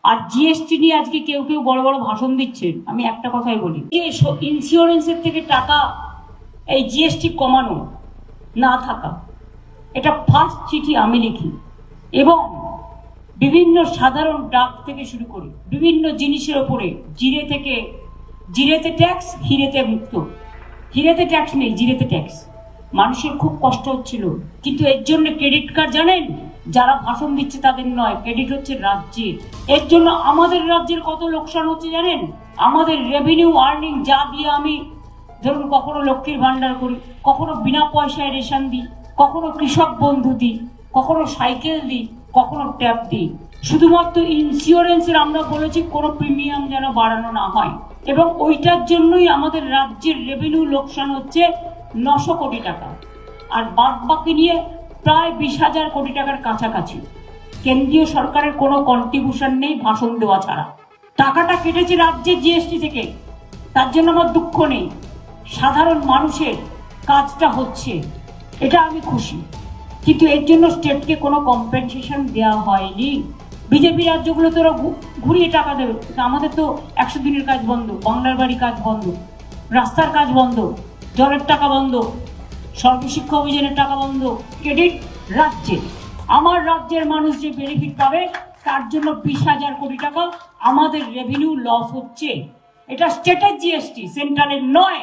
আর GST নিয়ে আজকে কেউ কেউ বড় বড় ভাষণ দিচ্ছেন, আমি একটা কথাই বলি যে ইন্স্যুরেন্সের থেকে টাকা এই জিএসটি কমানো না থাকা, এটা ফার্স্ট চিঠি আমি লিখি এবং বিভিন্ন সাধারণ ডাক থেকে শুরু করে বিভিন্ন জিনিসের ওপরে জিরেতে ট্যাক্স, হিরেতে মুক্ত। হিরেতে ট্যাক্স নেই, জিরেতে ট্যাক্স। মানুষের খুব কষ্ট হচ্ছিল, কিন্তু এর জন্য ক্রেডিট কার্ড জানেন যারা ভাষণ দিচ্ছে তাদের নয়, ক্রেডিট হচ্ছে রাজ্যের। এর জন্য আমাদের রাজ্যের কত লোকসান হচ্ছে জানেন? আমাদের রেভিনিউ আর্নিং যা দিয়ে আমি ধরুন কখনো লক্ষ্মীর ভান্ডার করি, কখনো বিনা পয়সায় রেশন দিই, কখনো কৃষক বন্ধু দিই, কখনো সাইকেল দিই, কখনো ট্যাব দিই। শুধুমাত্র ইন্স্যুরেন্সের আমরা বলেছি কোনো প্রিমিয়াম যেন বাড়ানো না হয়, এবং ওইটার জন্যই আমাদের রাজ্যের রেভিনিউ লোকসান হচ্ছে 900 কোটি টাকা, আর বাদ বাকি নিয়ে প্রায় 20,000 কোটি টাকার কাছাকাছি। কেন্দ্রীয় সরকারের কোনো কন্ট্রিবিউশন নেই ভাষণ দেওয়া ছাড়া। টাকাটা কেটেছে রাজ্যের জিএসটি থেকে, তার জন্য আমার দুঃখ নেই। সাধারণ মানুষের কাজটা হচ্ছে, এটা আমি খুশি, কিন্তু এর জন্য স্টেটকে কোনো কম্পেনসেশন দেওয়া হয়নি। বিজেপি রাজ্যগুলো তো ওরা ঘুরিয়ে টাকা দেবে, আমাদের তো 100 দিনের কাজ বন্ধ, বাংলার বাড়ি কাজ বন্ধ, রাস্তার কাজ বন্ধ, জলের টাকা বন্ধ, সর্বশিক্ষা অভিযানের টাকা বন্ধ। ক্রেডিট রাজ্যে, আমার রাজ্যের মানুষ যে বেনিফিট পাবে তার জন্য 20,000 কোটি টাকা আমাদের রেভিনিউ লস হচ্ছে। এটা স্টেটের জিএসটি, সেন্ট্রালের নয়।